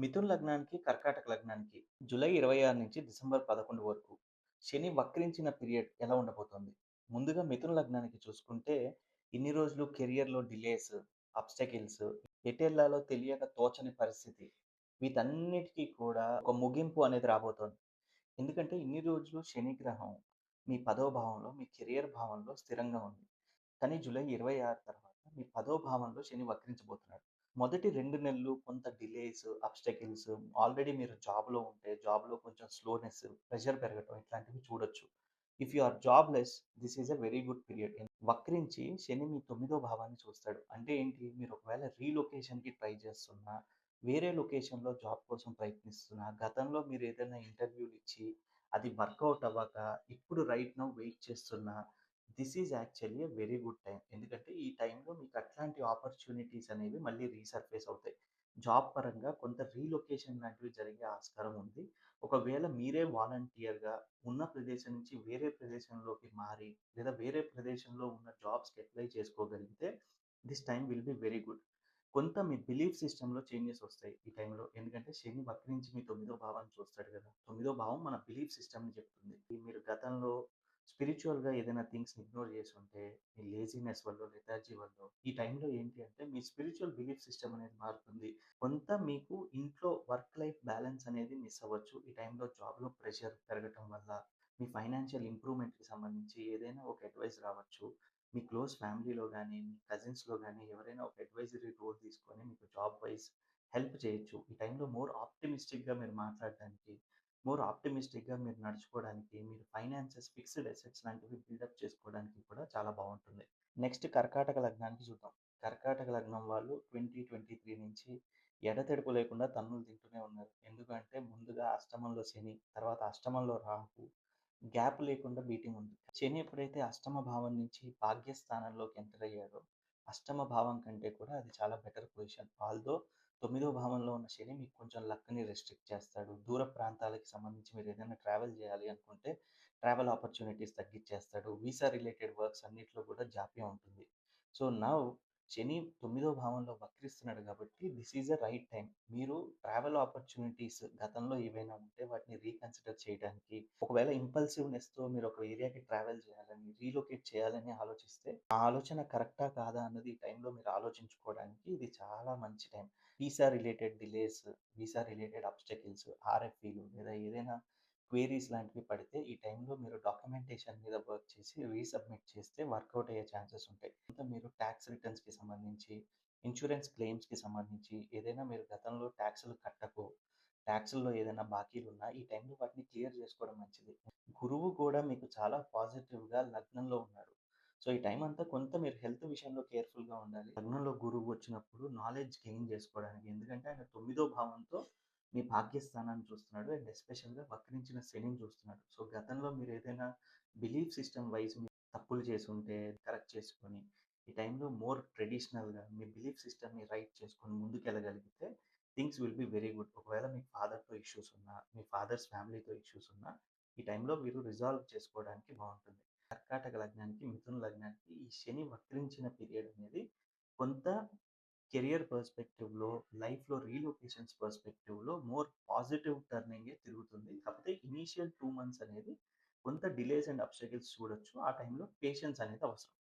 మిథున లగ్నానికి, కర్కాటక లగ్నానికి జూలై 26 నుంచి డిసెంబర్ 11 వరకు శని వక్రించిన పీరియడ్ ఎలా ఉండబోతోంది? ముందుగా మిథున లగ్నానికి చూసుకుంటే, ఇన్ని రోజులు కెరియర్‌లో డిలేస్, అబ్స్టాకిల్స్, ఎటెళ్ళాలో తెలియక తోచని పరిస్థితి. వీటన్నిటికి కూడా ఒక ముగింపు అనేది రాబోతోంది. ఎందుకంటే ఇన్ని రోజులు శని గ్రహం మీ 10వ భావంలో, మీ కెరియర్ భావంలో స్థిరంగా ఉంది. కానీ జూలై 26 తర్వాత మీ 10వ భావంలో శని వక్రించబోతున్నాడు. మొదటి 2 నెలలు కొంత డిలేస్, అబ్స్టాకిల్స్ ఆల్రెడీ మీరు జాబ్‌లో ఉంటే జాబ్‌లో కొంచెం స్లోనెస్, ప్రెషర్ పెరగటం ఇట్లాంటివి చూడొచ్చు. If you are jobless this is a very good period. వక్రించి శని మీ 9వ భావాన్ని చూస్తాడు. అంటే ఏంటి? మీరు ఒకవేళ రీలొకేషన్‌కి ట్రై చేస్తున్నా, వేరే లొకేషన్‌లో జాబ్ కోసం ప్రయత్నిస్తున్నా, గతంలో మీరు ఏదైనా ఇంటర్వ్యూలు ఇచ్చి అది వర్కౌట్ అవ్వక ఇప్పుడు రైట్ నౌ వెయిట్ చేస్తున్నా, this is actually a very good time. ఎందుకంటే ఈ టైంలో మీకు అట్లాంటి ఆపర్చునిటీస్ అనేవి మళ్ళీ రీసర్ఫేస్ అవుతాయి. జాబ్ పరంగా కొంత రీలొకేషన్ లాంటివి జరిగే ఆస్కారం ఉంది. ఒకవేళ మీరే వాలంటీర్‌గా ఉన్న ప్రదేశం నుంచి వేరే ప్రదేశంలోకి మారి, లేదా వేరే ప్రదేశంలో ఉన్న జాబ్స్‌కి అప్లై చేసుకోగలిగితే this time will be very good. కొంత మీ బిలీఫ్ సిస్టమ్‌లో చేంజెస్ వస్తాయి ఈ టైంలో. ఎందుకంటే శని వక్రించి మీ 9వ భావాన్ని చూస్తాడు గదా! 9వ భావం మన బిలీఫ్ సిస్టమ్‌ని చెప్తుంది. మీరు గతంలో స్పిరిచ్యువల్‌గా ఏదైనా థింగ్స్‌ని ఇగ్నోర్ చేసుంటే, మీ లేజీనెస్ వల్లో, లెథార్జీ వల్లో, ఈ టైంలో ఏంటి అంటే మీ స్పిరిచ్యువల్ బిలీఫ్ సిస్టమ్ అనేది మారుతుంది. కొంత మీకు ఇంట్లో వర్క్ లైఫ్ బ్యాలెన్స్ అనేది మిస్ అవ్వచ్చు. ఈ టైంలో జాబ్‌లో ప్రెషర్ పెరగటం వల్ల, మీ ఫైనాన్షియల్ ఇంప్రూవ్‌మెంట్‌కి సంబంధించి ఏదైనా ఒక అడ్వైస్ రావచ్చు. మీ క్లోజ్ ఫ్యామిలీలో గానీ, మీ కజిన్స్‌లో గానీ ఎవరైనా ఒక అడ్వైజరీ రోల్ తీసుకొని మీకు జాబ్ వైస్ హెల్ప్ చేయొచ్చు. ఈ టైంలో మోర్ ఆప్టిమిస్టిక్‌గా మీరు మాట్లాడడానికి, మోర్ ఆప్టిమిస్టిక్‌గా మీరు నడుచుకోవడానికి, మీరు ఫైనాన్సెస్, ఫిక్స్డ్ అసెట్స్ లాంటివి బిల్డప్ చేసుకోవడానికి కూడా చాలా బావుంటుంది. నెక్స్ట్ కర్కాటక లగ్నానికి చూద్దాం. కర్కాటక లగ్నం వాళ్ళు 2023 నుంచి ఎడతెరిపి లేకుండా తన్నులు తింటూనే ఉన్నారు. ఎందుకంటే ముందుగా అష్టమంలో శని, తర్వాత అష్టమంలో రాహు, గ్యాప్ లేకుండా బీటింగ్ ఉంది. శని ఎప్పుడైతే అష్టమ భావం నుంచి భాగ్యస్థానంలోకి ఎంటర్ అయ్యాడో, అష్టమ భావం కంటే కూడా అది చాలా బెటర్ పొజిషన్. ఆల్దో 9వ భావంలో ఉన్న శని మీకు కొంచెం లక్‌ని రెస్ట్రిక్ట్ చేస్తాడు. దూర ప్రాంతాలకి సంబంధించి మీరు ఏదైనా ట్రావెల్ చేయాలి అనుకుంటే, ట్రావెల్ ఆపర్చునిటీస్ తగ్గిచ్చేస్తాడు. వీసా రిలేటెడ్ వర్క్స్ అన్నిట్లో కూడా జాప్యం ఉంటుంది. సో, నౌ శని 9వ భావంలో వక్రిస్తున్నాడు కాబట్టి this is a right time. మీరు ట్రావెల్ ఆపర్చునిటీస్ గతంలో ఏవైనా ఉంటే వాటిని రీకన్సిడర్ చేయడానికి, ఒకవేళ ఇంపల్సివ్‌నెస్‌తో మీరు ఒక ఏరియాకి ట్రావెల్ చేయాలని, రీలొకేట్ చేయాలని ఆలోచిస్తే, ఆ ఆలోచన కరెక్టా? కాదా? అన్నది ఈ టైంలో మీరు ఆలోచించుకోవడానికి ఇది చాలా మంచి time. Visa related delays, visa related obstacles, ఆర్ఎఫ్‌ఈలు లేదా ఏదైనా క్వెరీస్ లాంటివి పడితే ఈ టైంలో మీరు డాక్యుమెంటేషన్ మీద వర్క్ చేసి రీసబ్మిట్ చేస్తే వర్కౌట్ అయ్యే ఛాన్సెస్ ఉంటాయి. ఇంకా మీరు టాక్స్ రిటర్న్స్‌కి సంబంధించి, ఇన్స్యూరెన్స్ క్లెయిమ్స్‌కి సంబంధించి ఏదైనా మీరు గతంలో టాక్స్‌లు కట్టకో, టాక్స్‌ల్లో ఏదైనా బాకీలున్నా ఈ టైంలో వాటిని క్లియర్ చేసుకోవడం మంచిది. గురువు కూడా మీకు చాలా పాజిటివ్‌గా లగ్నంలో ఉన్నాడు. సో, ఈ టైం అంతా కొంత మీరు హెల్త్ విషయంలో కేర్‌ఫుల్‌గా ఉండాలి. లగ్నంలో గురువు వచ్చినప్పుడు నాలెడ్జ్ గెయిన్ చేసుకోవడానికి. ఎందుకంటే ఆయన 9వ భావంతో మీ భాగ్యస్థానాన్ని చూస్తున్నాడు. అండ్ ఎస్పెషల్‌గా వక్రించిన శనిని చూస్తున్నాడు. సో, గతంలో మీరు ఏదైనా బిలీఫ్ సిస్టమ్ వైస్ మీరు తప్పులు చేసుంటే కరెక్ట్ చేసుకొని, ఈ టైంలో మోర్ ట్రెడిషనల్‌గా మీ బిలీఫ్ సిస్టమ్‌ని రైట్ చేసుకొని ముందుకెళ్ళగలిగితే things will be very good. ఒకవేళ మీ ఫాదర్‌తో ఇష్యూస్ ఉన్నా, మీ ఫాదర్స్ ఫ్యామిలీతో ఇష్యూస్ ఉన్నా, ఈ టైంలో మీరు రిజాల్వ్ చేసుకోవడానికి బావుంటుంది. కర్కాటక లగ్నానికి, మిథున లగ్నానికి ఈ శని వక్రించిన పీరియడ్ అనేది కొంత కెరియర్ పర్స్పెక్టివ్‌లో, లైఫ్‌లో రీలొకేషన్స్ పర్స్పెక్టివ్‌లో మోర్ పాజిటివ్ టర్నింగే తిరుగుతుంది. కాకపోతే ఇనీషియల్ 2 మంత్స్ అనేది కొంత డిలేస్ అండ్ అబ్స్టాకిల్స్ చూడొచ్చు. ఆ టైంలో పేషెన్స్ అనేది అవసరం.